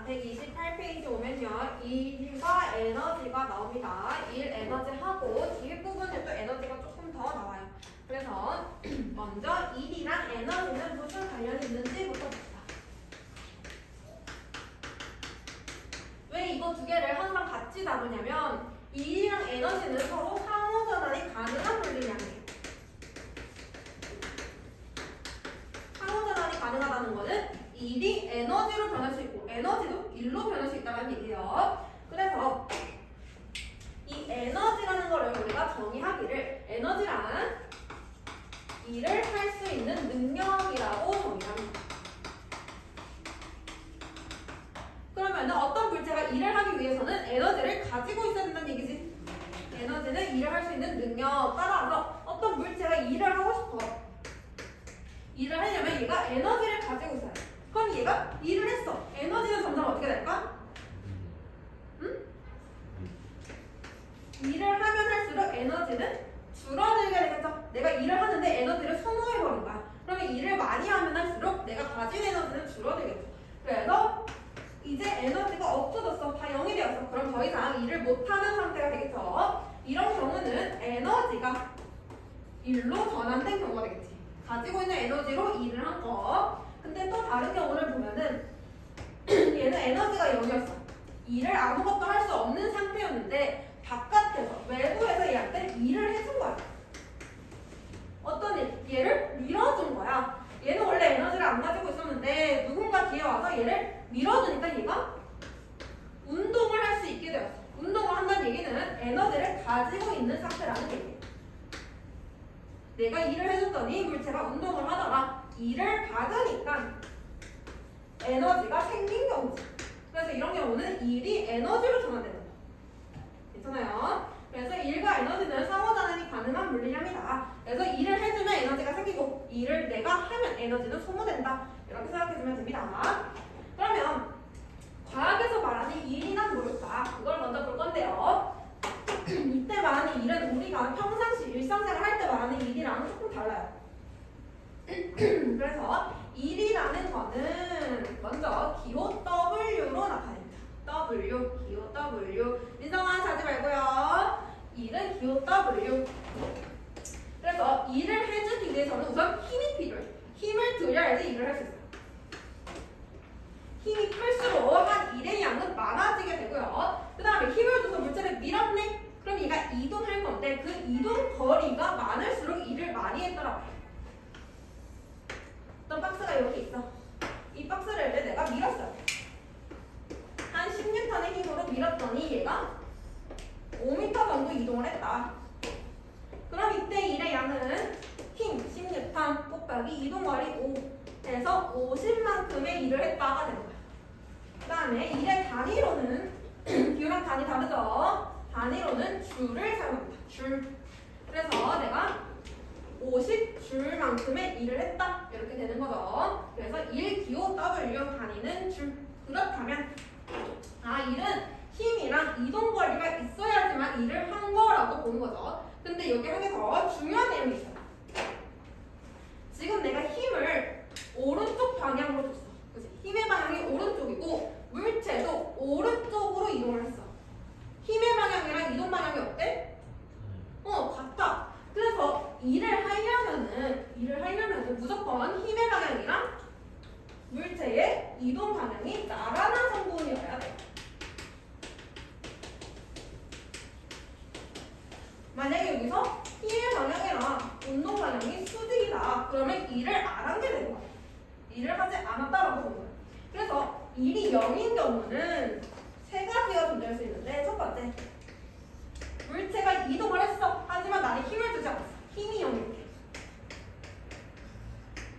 128페이지 오면요. 일과 에너지가 나옵니다. 일 에너지하고 뒤에 부분에도 에너지가 조금 더 나와요. 그래서 먼저 일이랑 에너지는 무슨 관련이 있는지부터 봅시다. 왜 이거 두 개를 항상 같이 다루냐면 일이랑 에너지는 서로 상호전환이 가능한 물리량이에요. 상호전환이 가능하다는 거는 일이 에너지로 변할 수 있고 에너지도 일로 변할 수 있다는 얘기예요. 그래서 이 에너지라는 거를 우리가 정의하기를 에너지란 일을 할 수 있는 능력이라고 정의합니다. 그러면 어떤 물체가 일을 하기 위해서는 에너지를 가지고 있어야 된다는 얘기지. 에너지는 일을 할 수 있는 능력. 따라서 어떤 물체가 일을 하고 싶어. 일을 하려면 얘가 에너지를 가지고 있어야 돼. 그럼 얘가 일을 했어. 에너지는 점점 어떻게 될까? 응? 일을 하면 할수록 에너지는 줄어들게 되겠죠. 내가 일을 하는데 에너지를 소모해버린 거야. 그러면 일을 많이 하면 할수록 내가 가진 에너지는 줄어들겠죠. 그래서 이제 에너지가 없어졌어. 다 0이 되었어. 그럼 더 이상 일을 못하는 상태가 되겠죠. 이런 경우는 에너지가 일로 전환된 경우가 되겠지. 가지고 있는 에너지로 일을 한 거. 근데 또 다른 경우를 보면은 얘는 에너지가 0이었어. 일을 아무것도 할 수 없는 상태였는데 바깥에서 외부에서 얘한테 일을 해준 거야. 어떤 일? 얘를 밀어준 거야. 얘는 원래 에너지를 안 가지고 있었는데 누군가 뒤에 와서 얘를 밀어주니까 얘가 운동을 할 수 있게 되었어. 운동을 한다는 얘기는 에너지를 가지고 있는 상태라는 얘기예요. 내가 일을 해줬더니 물체가 운동을 하다가 일을 받으니까 에너지가 생긴 경우지. 그래서 이런 경우는 일이 에너지로 전환되는 거야. 괜찮아요? 그래서 일과 에너지는 상호전환이 가능한 물리량이다. 그래서 일을 해주면 에너지가 생기고 일을 내가 하면 에너지는 소모된다. 이렇게 생각해주면 됩니다. 그러면 과학에서 말하는 일이란 뭘까? 그걸 먼저 볼 건데요. 이때 말하는 일은 우리가 평상시 일상생활 할 때 말하는 일이랑 조금 달라요. 그래서 일이라는 거는 먼저 기호 W로 나타냅니다. W, 기호 W. 민성아 자지 말고요. 일은 기호 W. 그래서 일을 해주기 위해서는 우선 힘이 필요해. 힘을 들여야지 일을 할 수 있어요. 힘이 클수록 한 일의 양은 많아지게 되고요. 그 다음에 힘을 줘서 물체를 밀었네? 그럼 얘가 이동할 건데 그 이동 거리가 많을수록 일을 많이 했더라고요. 어떤 박스가 이렇게 있어. 이 박스를 내가 밀었어요. 한 10N의 힘으로 밀었더니 얘가 5m 정도 이동을 했다. 그럼 이때 일의 양은 힘 10N 곱하기 이동거리 5에서 50만큼의 일을 했다가 되는 거야. 그 다음에 일의 단위로는 기호랑 단위 다르죠? 단위로는 줄을 사용합니다. 줄. 그래서 내가 50줄만큼의 일을 했다. 이렇게 되는 거죠. 그래서 1기호 W 단위는 줄. 그렇다면 일은 힘이랑 이동거리가 있어야지만 일을 한 거라고 보는 거죠. 근데 여기 한개더 중요한 내용이 있어요. 지금 내가 힘을 오른쪽 방향으로 줬어. 그치? 힘의 방향이 오른쪽이고 물체도 오른쪽으로 이동을 했어. 힘의 방향이랑 이동 방향이 어때? 같아. 그래서 일을 하려면은 무조건 힘의 방향이랑 물체의 이동 방향이 나란한 성분이어야 돼. 만약에 여기서 힘의 방향이랑 운동 방향이 수직이다. 그러면 일을 안 한 게 되는 거야. 일을 하지 않았다라고 보는 거야. 그래서 일이 0인 경우는 세 가지가 존재할 수 있는데 첫 번째, 물체가 이동을 했어. 하지만 나는 힘을 주지 않았어. 힘이 0이렇게.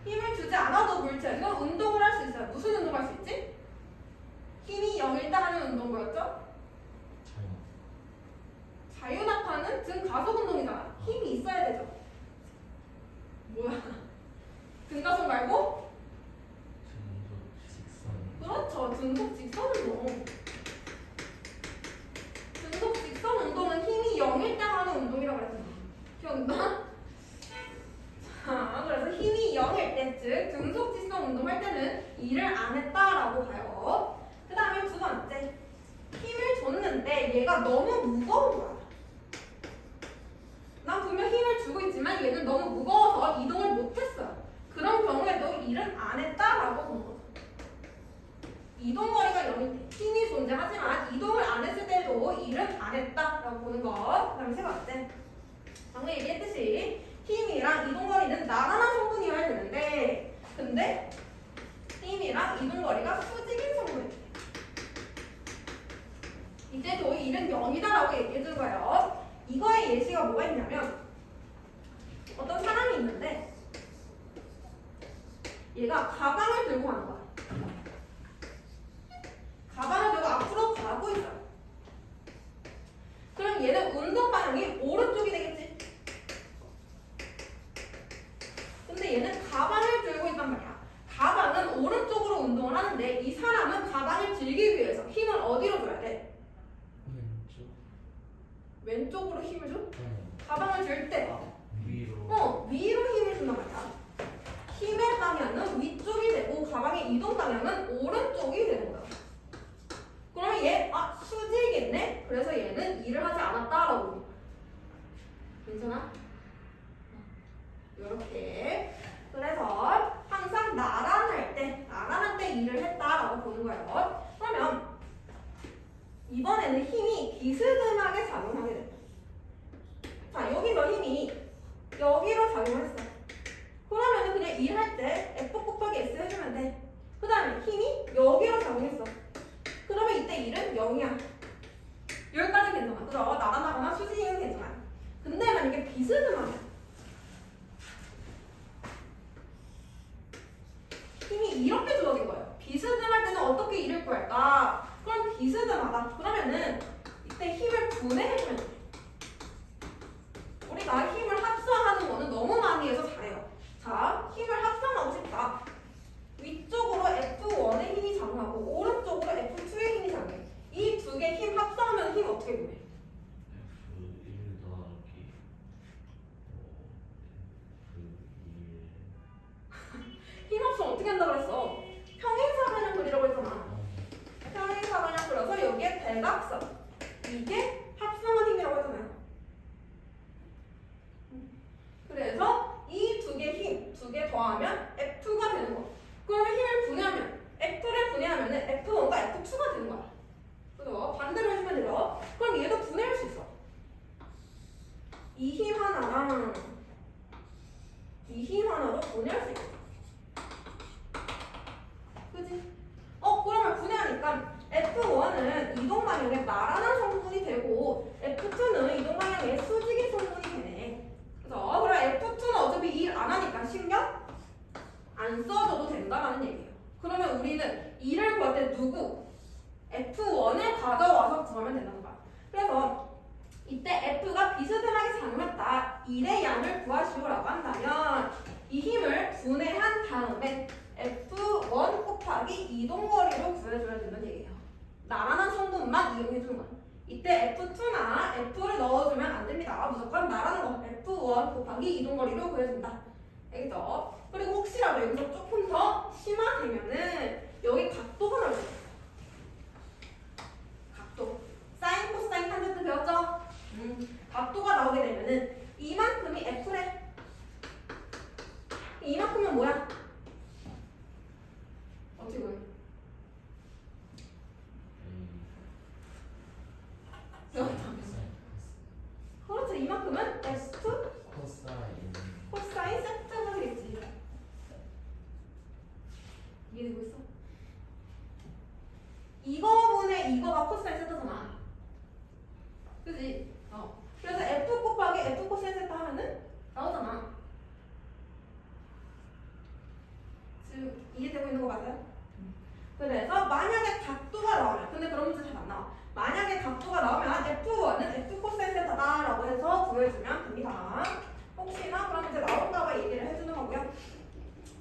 힘을 주지 않아도 물체는 운동을 할 수 있어요. 무슨 운동을 할 수 있지? 힘이 0일 때 하는 운동 뭐였죠? 자유낙하는 등 가속 운동이잖아. 힘이 있어야 되죠. 뭐야? 등 가속 말고? 그렇죠. 등속 직선 운동. 등속 직선 운동은 힘이 0일 때 하는 운동이라고 그랬잖아. 기억나? 자, 그래서 힘이 0일 때, 즉 등속 직선 운동할 때는 일을 안 했다라고 봐요. 그 다음에 얘가 너무 무거운 거야. 난 분명 힘을 주고 있지만 얘는 너무 무거워서 이동을 못했어요. 그런 경우에도 일은 안 했다라고 보는 거죠. 이동거리가 0일 때 힘이 존재하지만 이동을 안 했을 때도 일은 안 했다라고 보는 거. 그 다음에 세 번째, 방금 얘기했듯이 힘이랑 이동거리는 나란한 성분이어야 되는데, 근데 힘이랑 이동거리가 수직인 성분이에요. 이때도 일은 0이다라고 얘기해준 거예요. 이거의 예시가 뭐가 있냐면, 어떤 사람이 있는데 얘가 가방을 들고 가는 거야. 가방을 들고 앞으로 가고 있어요. 그럼 얘는 운동 방향이 오른쪽이 되겠지? 근데 얘는 가방을 들고 있단 말이야. 가방은 오른쪽으로 운동을 하는데 이 사람은 가방을 들기 위해서 힘을 어디로 줘야 돼? 왼쪽으로 힘을 줘? 가방을 들 때 위로 힘을 준단 말이야. 힘의 방향은 위쪽이 되고 가방의 이동 방향은 오른쪽이 되는 거야. 그러면 얘 수직이겠네? 그래서 얘는 일을 하지 않았다라고. 괜찮아? 이렇게. 그래서 항상 나란할 때 일을 했다라고 보는 거예요. 그러면 이번에는 힘이 비스듬하게 작용하게 된다. 자, 여기서 힘이 여기로 작용했어. 그러면 그냥 일할 때 F 곱하기 S 해주면 돼. 그 다음에 힘이 여기로 작용했어. 그러면 이때 일은 0이야. 여기까지 괜찮아. 그죠? 나란하거나 수직은 괜찮아. 근데 만약에 비스듬하면 힘이 이렇게 주어진 거예요. 비스듬할 때는 어떻게 일을 구할까? 그럼 비스듬하다. 그러면은 이때 힘을 분해해주면 돼. 우리가 힘을 합성하는 거는 너무 많이 해서 잘해요. 자, 힘을 합성하고 싶다. 위쪽으로 F1의 힘이 작용하고 오른쪽으로 F2의 힘이 작용해. 이 두 개 힘 합성하면 힘 어떻게 구해? F1 더하기 힘 합성 어떻게 한다고 그랬어? 평행사변형 그리라고 했잖아. 평행사변형 그려서 여기에 대각선. 이게 합성한 힘이라고 했잖아요. 그래서 이 두 개 힘, 두 개 더하면 F2가 되는 거. 그러면 힘을 분해하면 F를 분해하면 F1과 F2가 되는 거야. 그래서 반대로 해주면 돼요. 그럼 얘도 분해할 수 있어. 이 힘 하나랑 이 힘 하나로 분해할 수 있어. 그치? 그러면 분해하니까 F1은 이동 방향에 나란한 성분이 되고 F2는 이동 방향에 수직인 성분이 되네. 그래서 그럼 F2는 어차피 일 안 하니까 신경 안 써줘도 된다라는 얘기예요. 그러면 우리는 일을 구할 때 누구? F1을 가져와서 구하면 된다는 거야. 그래서 이때 F가 비스듬하게 작용했다. 1의 양을 구하시오라고 한다면 이 힘을 분해한 다음에 F1 곱하기 이동거리로 구해줘야 된다는 얘기예요. 나란한 성분만 이용해주는 거야. 이때 F2나 F를 넣어주면 안 됩니다. 무조건 나란한 거 F1 곱하기 이동거리로 구해준다. 알겠죠? 그리고 혹시라도 여기서 조금 더 심화되면은 여기 각도가 나올 거예요. 각도. 사인, 코사인, 탄젠트 배웠죠? 각도가 나오게 되면은 이만큼이 F래. 이만큼은 뭐야? 어떻게 보여? 그렇죠. 이만큼은 F 코사인 세트가 되겠지. 이해되고 있어? 이거분의 이거가 코사인 세트잖아. 그지? 그래서 F 곱하기 F 코사인 세트 하면은 나오잖아. 지금 이해되고 있는 거 맞아요? 그래서 만약에 각도가 나오면, 근데 그런 문제 잘 안 나와. 만약에 각도가 나오면 F1은 F 코사인 세타다라고 해서 구해주면 됩니다. 혹시나 그런 문제 나올까봐 얘기를 해주는 거고요.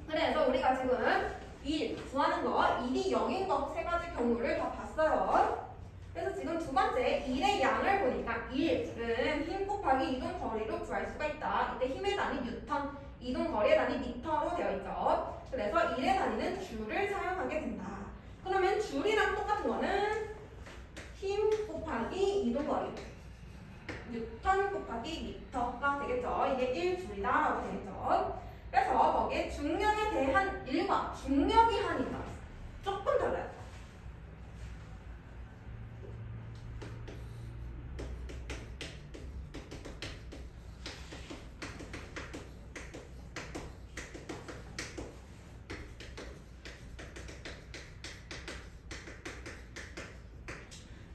그래서 우리가 지금 1 구하는 거, 1이 0인 거 세 가지 경우를 다 봤어요. 그래서 지금 두 번째 1의 양을 보니까 1은 힘 곱하기 이동 거리로 구할 수가 있다. 이때 힘의 단위 뉴턴, 이동 거리의 단위 미터로 되어 있죠. 그래서 1의 단위는 줄을 사용하게 된다. 그러면 줄이랑 똑같은 거는 힘 곱하기 이동 정도 알겠죠? 뉴턴 곱하기 미터가 되겠죠. 이게 1줄이다라고 되겠죠. 그래서 거기에 중력에 대한 1과 중력이 한이 있다. 조금 달라요.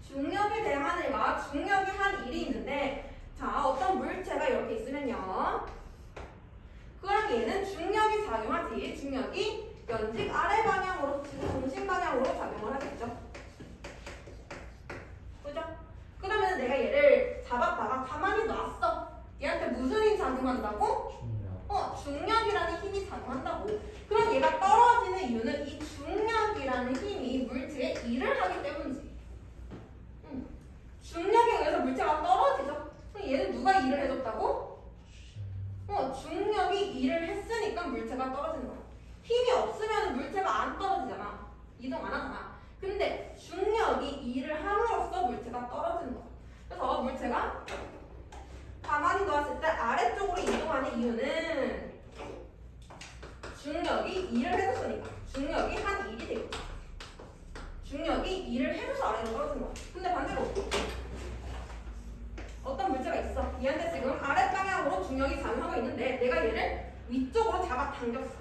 중력에 대한 1과 중력이 한 1이 있는데 자 어떤 물체가 이렇게 있으면요 그럼 얘는 중력이 작용하지 중력이 연직 아래 방향으로 지금 중심 방향으로 작용을 하겠죠. 그죠? 그러면 내가 얘를 잡았다가 가만히 놨어. 얘한테 무슨 힘이 작용한다고? 중력. 중력이라는 힘이 작용한다고. 그럼 얘가 떨어지는 이유는 이 중력이라는 힘이 물체에 일을 하기 때문이지. 중력에 의해서 물체가 떨어지죠. 그럼 얘는 누가 일을 해줬다고? 중력이 일을 했으니까 물체가 떨어지는 거야. 힘이 없으면 물체가 안 떨어지잖아. 이동 안 하잖아. 근데 중력이 일을 함으로써 물체가 떨어지는 거야. 그래서 물체가 가만히 놓았을 때 아래쪽으로 이동하는 이유는 중력이 일을 해줬으니까. 중력이 한 일이 되겠지. 중력이 일을 해줘서 아래로 떨어지는 거야. 근데 반대로 어떤 물체가 있어. 얘한테 지금 아래 방향으로 중력이 작용하고 있는데 내가 얘를 위쪽으로 잡아당겼어.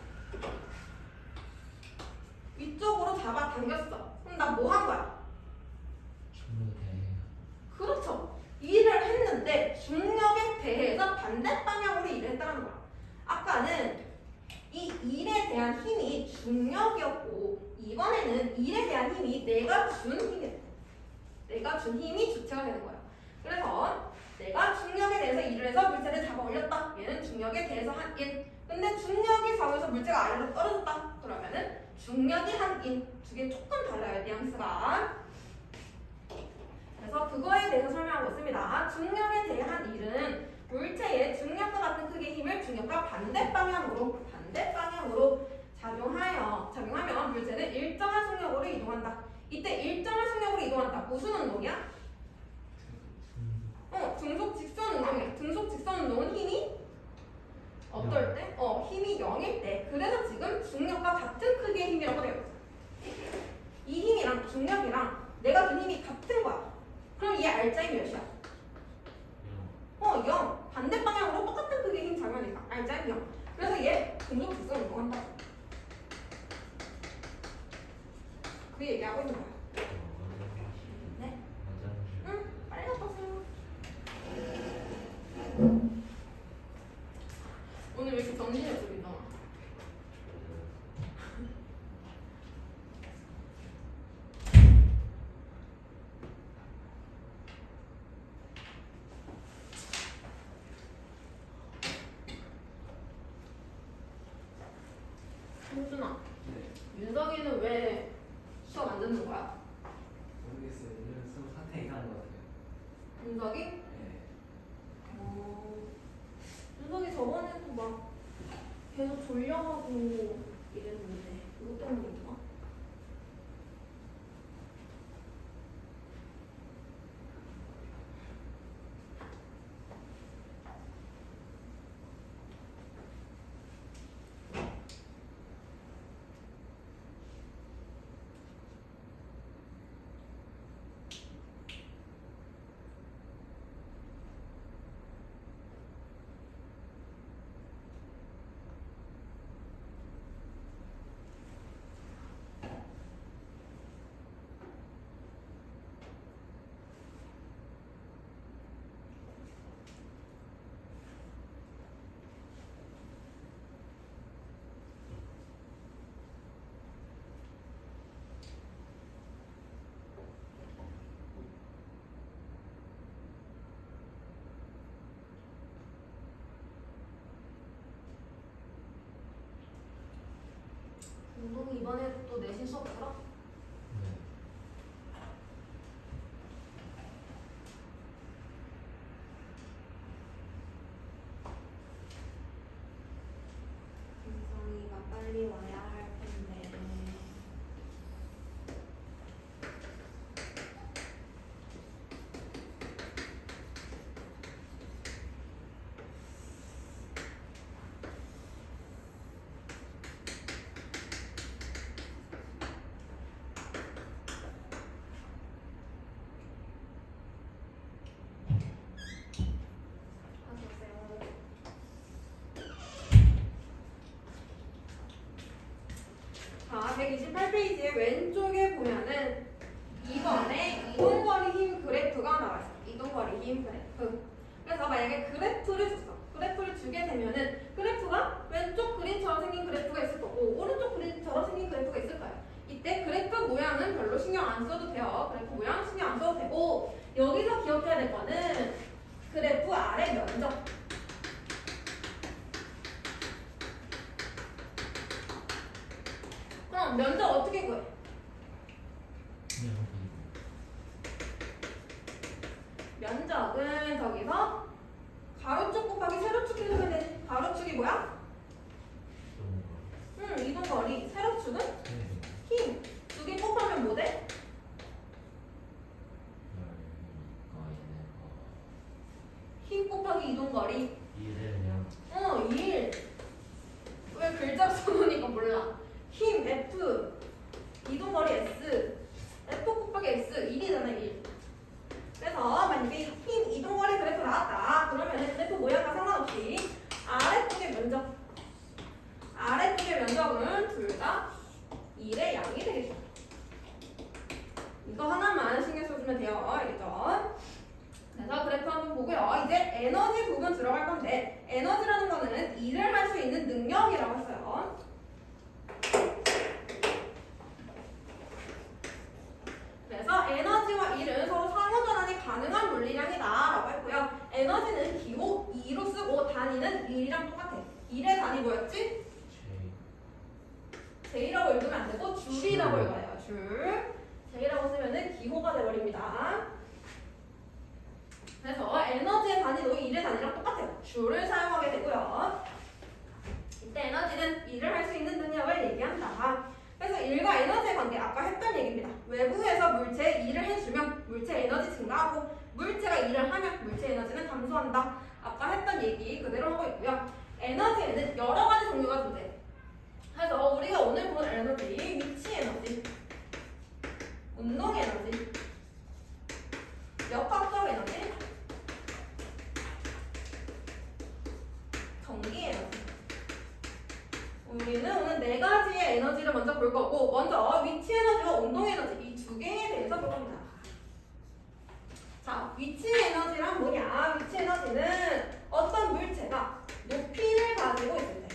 위쪽으로 잡아당겼어. 그럼 나 뭐 한 거야? 중력에 대해. 그렇죠. 일을 했는데 중력에 대해서 반대 방향으로 일을 했다는 거야. 아까는 이 일에 대한 힘이 중력이었고 이번에는 일에 대한 힘이 내가 준 힘이야. 내가 준 힘이 주체가 되는 거야. 그래서 내가 중력에 대해서 일을 해서 물체를 잡아 올렸다. 얘는 중력에 대해서 한 1. 근데 중력이 작용해서 물체가 아래로 떨어졌다. 그러면은 중력이 한 1. 두 개 조금 달라요. 뉘앙스가. 그래서 그거에 대해서 설명하고 있습니다. 중력에 대한 일은 물체의 중력과 같은 크기의 힘을 중력과 반대 방향으로 작용하면 물체는 일정한 속력으로 이동한다. 이때 일정한 속력으로 이동한다. 무슨 운동이야? 등속 직선 운동이야. 등속 직선 운동은 힘이 어떨 때? 힘이 0일 때. 그래서 지금 중력과 같은 크기의 힘이라고 되어 있어. 이 힘이랑 중력이랑 내가 준 힘이 같은 거야. 그럼 얘 알짜이 몇이야? 0. 반대 방향으로 똑같은 크기의 힘 작용하니까 알짜이 0. 그래서 얘 등속 직선 운동한다. 그 얘기하고 있는 거야. 네? 응? 빨리 갔다 오세요. 오늘 왜 이렇게 정신이 없어, 민정아? 홍준아, 윤석이는 왜 수업 안 듣는 거야? 모르겠어요. 요즘 수업 상태 이상한 것 같아요. 윤석이? 네. 윤석이 저번에도 막 계속 졸려하고 이랬는데 그것 때문인가? 윤석이 이번에 또 내신 수업 들어? 네. 윤석이가 빨리 와야 할 텐데. 228페이지의 왼쪽에 보면은 이번에 이동거리 힘 그래프가 나와있어. 이동거리 힘 그래프. 그래서 만약에 그래프를 줬어. 그래프를 주게 되면은 그래프가 왼쪽 그림처럼 생긴 그래프가 있을 거고 오른쪽 그림처럼 생긴 그래프가 있을 거예요. 이때 그래프 모양은 별로 신경 안 써도 돼요. 그래프 모양 신경 안 써도 되고 여기서 기억해야 될 거는 그래프 아래 면적. 그럼 면적 어떻게 구해? 그냥 면적은 저기서 가로축 곱하기 세로축 해주면 되지. 가로축이 뭐야? 이동거리. 세로축은 힘. 두 개 곱하면 뭐 돼? 힘 곱하기 이동거리. 1. 왜 글자 써놓으니까 몰라. 힘 F. 이동거리 S. F 곱하기 S. 1이잖아 1. 그래서 만약에 힘 이동거리 그래프 나왔다. 그러면 그래프 모양과 상관없이 아래쪽의 면적. 아래쪽의 면적은 둘 다 1의 양이 되겠죠. 이거 하나만 신경 써주면 돼요. 알겠죠? 그래서 그래프 한번 보고요. 이제 에너지 부분 들어갈 건데 에너지라는 거는 일을 할 수 있는 능력이라고 했어요. 그래서 에너지와 일은 서로 상호전환이 가능한 물리량이다 라고 했고요. 에너지는 기호 2로 쓰고 단위는 1이랑 똑같아. 1의 단위 뭐였지? J라고 읽으면 안 되고 줄이라고 읽어요. 줄. J라고 쓰면은 기호가 돼버립니다. 그래서 에너지의 단위도 1의 단위랑 똑같아요. 줄을 사용하게 되고요. 이때 에너지는 일을 할 수 있는 능력을 얘기한다. 그래서 일과 에너지의 관계 아까 했던 얘기입니다. 외부에서 물체에 일을 해주면 물체 에너지 증가하고 물체가 일을 하면 물체 에너지는 감소한다. 아까 했던 얘기 그대로 하고 있고요. 에너지에는 여러 가지 종류가 존재해요. 그래서 우리가 오늘 본 에너지, 위치 에너지, 운동 에너지, 역학적 에너지, 전기 에너지. 우리는 오늘 네 가지의 에너지를 먼저 볼 거고 먼저 위치 에너지와 운동 에너지 이 두 개에 대해서 볼 겁니다. 자, 위치 에너지란 뭐냐? 위치 에너지는 어떤 물체가 높이를 가지고 있을 때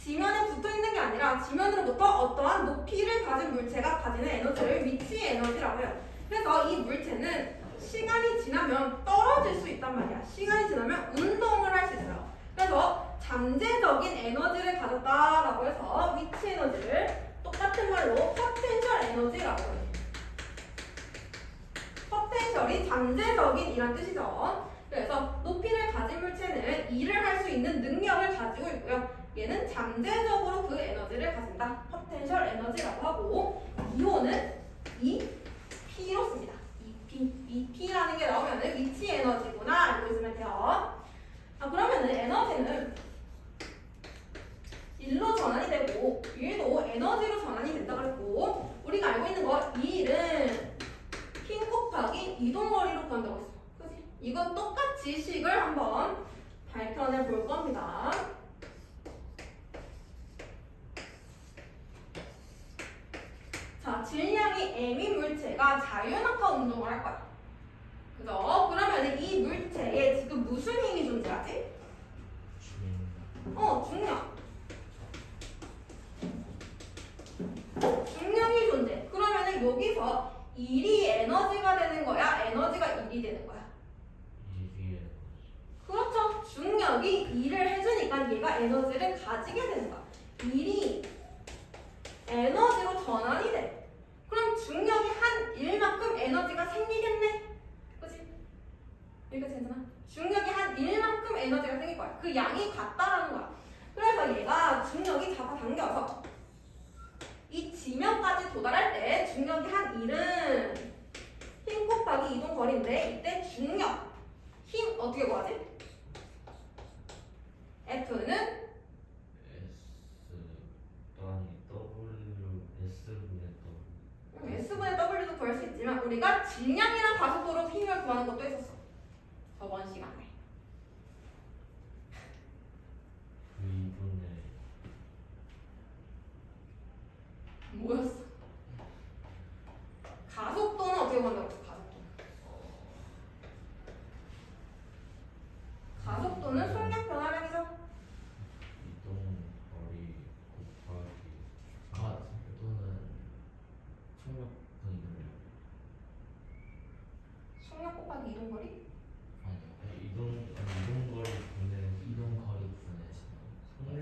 지면에 붙어 있는 게 아니라 지면으로부터 어떠한 높이를 가진 물체가 가지는 에너지를 위치 에너지라고 해요. 그래서 이 물체는 시간이 지나면 떨어질 수 있단 말이야. 시간이 지나면 운동을 할 수 있어요. 그래서 잠재적인 에너지를 가졌다라고 해서 위치 에너지를 똑같은 말로 포텐셜 에너지라고 해요. 포텐셜이 잠재적인이란 뜻이죠. 그래서 높이를 가진 물체는 일을 할 수 있는 능력을 가지고 있고요. 얘는 잠재적으로 그 에너지를 가진다. 포텐셜 에너지라고 하고 기호는 EP로 씁니다. EP라는 게 나오면 위치 에너지구나 알고 있으면 돼요. 그러면은 에너지는 일로 전환이 되고 일도 에너지로 전환이 된다 그랬고 우리가 알고 있는 거 이 일은 힘 곱하기 이동거리로 구한다고 했어. 그치? 이건 똑같이 식을 한번 밝혀내 볼 겁니다. 자, 질량이 m인 물체가 자유낙하 운동을 할 거야. 그죠? 그러면 이 물체에 지금 무슨 힘이 존재하지? 중력. 중력이 존재. 그러면은 여기서 일이 에너지가 되는 거야? 에너지가 일이 되는 거야? 그렇죠. 중력이 일을 해주니까 얘가 에너지를 가지게 되는 거야. 일이 에너지로 전환이 돼. 그럼 중력이 한 일만큼 에너지가 생기겠네? 그치? 여기까지 괜찮아? 중력이 한 일만큼 에너지가 생길 거야. 그 양이 같다라는 거야. 그래서 얘가 중력이 잡아당겨서 이 지면까지 도달할 때 중력이 한 1은 힘 곱하기 이동 거리인데 이때 중력 힘 어떻게 구하지? F는 S분의 W도 구할 수 있지만 우리가 질량이랑 가속도로 힘을 구하는 것도 했었어. 저번 시간에.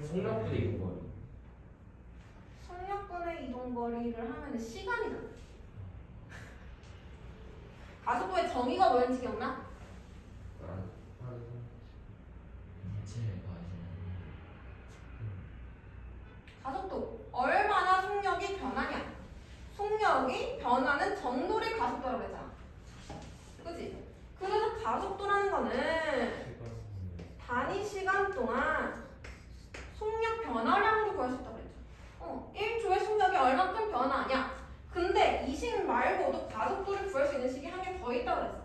속력분의 이동거리. 속력분의 이동거리를 하면 시간이잖아. 가속도의 정의가 뭐였는지 기억나? 가속도 얼마나 속력이 변하냐. 속력이 변하는 정도를 가속도라고 했잖아. 그치? 그래서 가속도라는 거는 단위 시간 동안 속력 변화량으로 구할 수 있다고 그랬죠. 1초의 속력이 얼마큼 변화하냐. 근데 이 식 말고도 가속도를 구할 수 있는 식이 한 개 더 있다고 그랬어.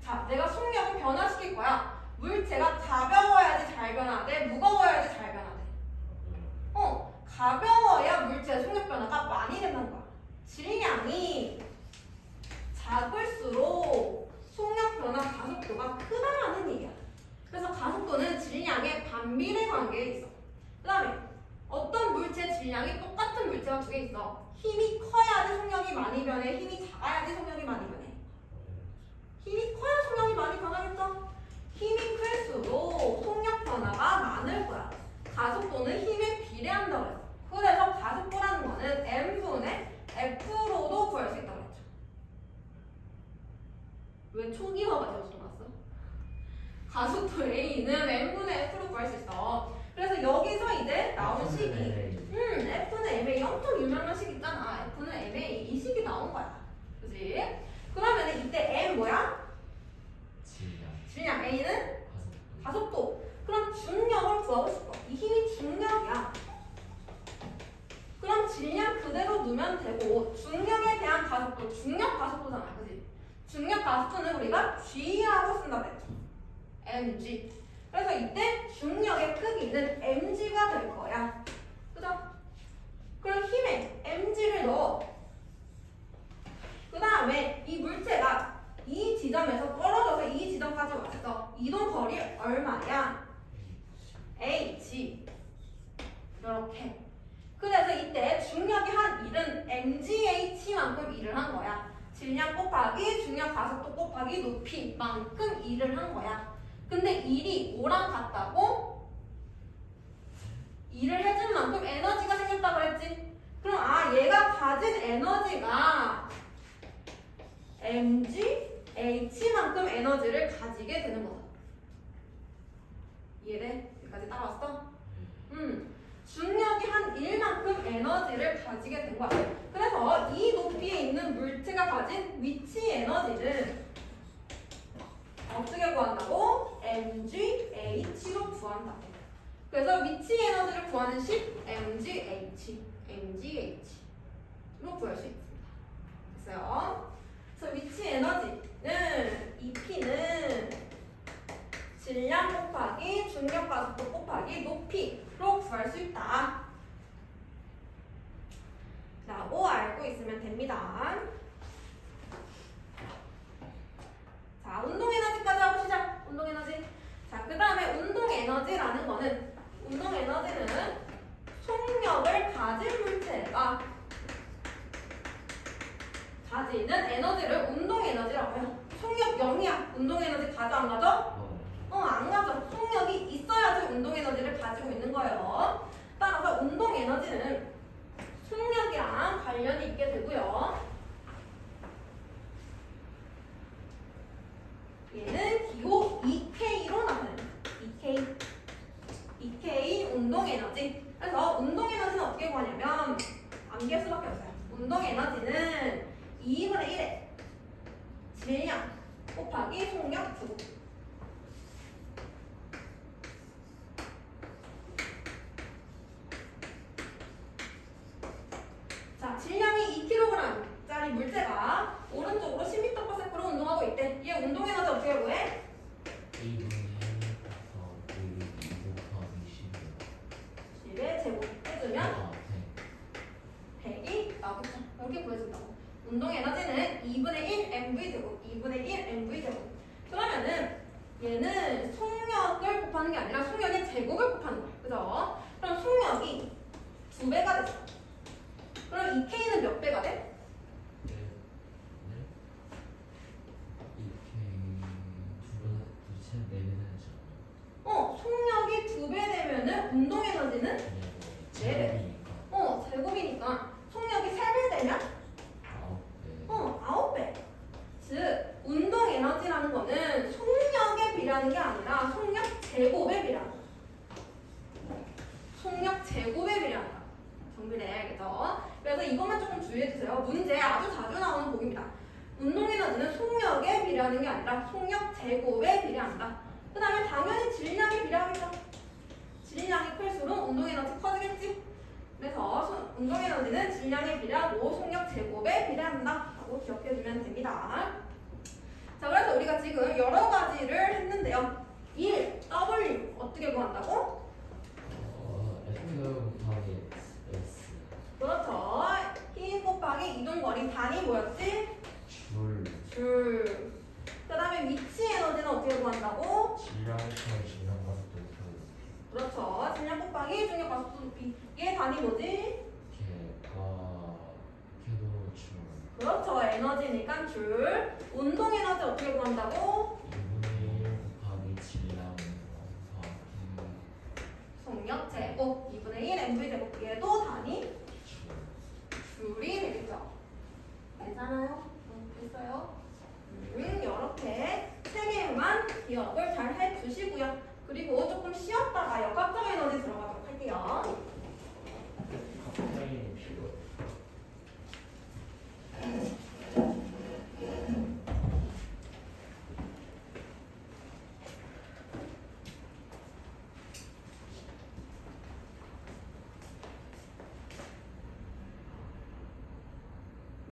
자, 내가 속력을 변화시킬 거야. 물체가 가벼워야지 잘 변화돼? 무거워야지 잘 변화돼? 가벼워야 물체의 속력 변화가 많이 된다는 거야. 질량이 작을수록 속력 변화 가속도가 크다라는 얘기야. 그래서 가속도는 질량의 반비례 관계에 있어. 그 다음에 어떤 물체 질량이 똑같은 물체가 두 개 있어. 힘이 커야지 속력이 많이 변해. 힘이 작아야지 속력이 많이 변해. 힘이 커야 속력이 많이 변하겠죠? 힘이 클수록 속력 변화가 많을 거야. 가속도는 힘에 비례한다고 했어. 그래서 가속도라는 거는 m분의 f로도 구할 수 있다고 했죠. 왜 초기화가 되어서 나왔어? 가속도 A는 m분의 f로 구할 수 있어. 그래서 여기서 이제 나오는 식이 F는 MA 엄청 유명한 식 있잖아. F는 MA 이 식이 나온 거야. 그지? 그러면 이때 M 뭐야? 질량. A는 가속도. 그럼 중력을 구하고 싶어. 이 힘이 중력이야. 그럼 질량 그대로 두면 되고 중력에 대한 가속도, 중력 가속도잖아. 그지? 중력 가속도는 우리가 G라고 쓴다고 했죠. mg. 그래서 이때 중력의 크기는 mg가 될 거야. 그죠? 그럼 힘에 mg를 넣어. 그 다음에 이 물체가 이 지점에서 떨어져서 이 지점까지 왔어. 이동 거리 얼마야? h. 이렇게. 그래서 이때 중력이 한 일은 mgh만큼 일을 한 거야. 질량 곱하기 중력 가속도 곱하기 높이만큼 일을 한 거야. 근데 일이 5랑 같다고 일을 해준 만큼 에너지가 생겼다고 그랬지? 그럼 얘가 가진 에너지가 mg, h만큼 에너지를 가지게 되는 거다. 이해돼? 여기까지 따라왔어? 중력이 한 1만큼 에너지를 가지게 된 거야. 그래서 이 높이에 있는 물체가 가진 위치 에너지는 어떻게 구한다고? mgH로 구한다. 그래서 위치 에너지를 구하는 식 mgH로 구할 수 있습니다. 됐어요? 그래서 위치 에너지는 EP는 질량 곱하기 중력 가속도 곱하기 높이로 구할 수 있다 라고 알고 있으면 됩니다. 자, 운동 에너지까지 하고 시작. 운동 에너지. 자, 그 다음에 운동 에너지라는 거는 운동 에너지는 속력을 가진 물체가 가지는 에너지를 운동 에너지라고 해요. 속력 0이야. 운동 에너지 가져 안 가져? 안 가져. 속력이 있어야지 운동 에너지를 가지고 있는 거예요. 따라서 운동 에너지는 속력이랑 관련이 있게 되고요. 얘는 기호 2K로 나타냅니다. 2K 운동 에너지. 그래서 운동 에너지는 어떻게 구하냐면 암기할 수밖에 없어요. 운동 에너지는 2분의 1에 질량 곱하기 속력 제곱. 자, 질량이 2kg짜리 물체가 오른쪽으로 10m/s로 운동하고 있대. 얘 운동 에너지 어떻게 구해? 10에 제곱 해주면 100이 나오겠죠. 이렇게 구해준다고. 운동 에너지는 2분의 1 mv 제곱, 2분의 1 mv 제곱. 그러면은 얘는 속력을 곱하는 게 아니라 속력의 제곱을 곱하는 거야. 그죠? 그럼 속력이 2배가 됐어. 그럼 2K는 몇 배가 돼? 속력이 2배 되면은 운동 에너지 에너지는 제곱이니까 제곱이니까 속력이 3배 되면 9배. 9배. 즉 운동 에너지라는 거는 속력에 비례하는 게 아니라 속력 제곱에 비례한다. 속력 제곱에 비례한다. 정비례야겠죠? 그래서 이것만 조금 주의해주세요. 문제 아주 자주 나오는 복입니다. 운동 에너지는 속력에 비례하는 게 아니라 속력 제곱에 비례한다. 그 다음에 당연히 질량에 비례하겠죠. 질량이 클수록 운동 에너지 커지겠지. 그래서 운동 에너지는 질량에 비례하고 속력 제곱에 비례한다 라고 기억해주면 됩니다. 자, 그래서 우리가 지금 여러 가지를 했는데요. 1, W 어떻게 구한다고? F 곱하기 S 그렇죠. 힘 곱하기 이동거리 단위 뭐였지? 줄. 그 다음에 위치 에너지는 어떻게 구한다고? 질량 곱하기 질량 가속도 그렇죠. 질량 곱하기 중력 가속도 높이. 얘 단위 뭐지? 궤도 줄 그렇죠. 에너지니까 줄. 운동 에너지 어떻게 구한다고? 2분의 1 곱하기 질량 곱하기 속력 제곱 2분의 1 mv 제곱. 얘도 단위 줄. 줄이 되겠죠. 괜찮아요? 됐어요? 이렇게 세 개만 기억을 잘 해주시고요. 그리고 조금 쉬었다가 역학적 에너지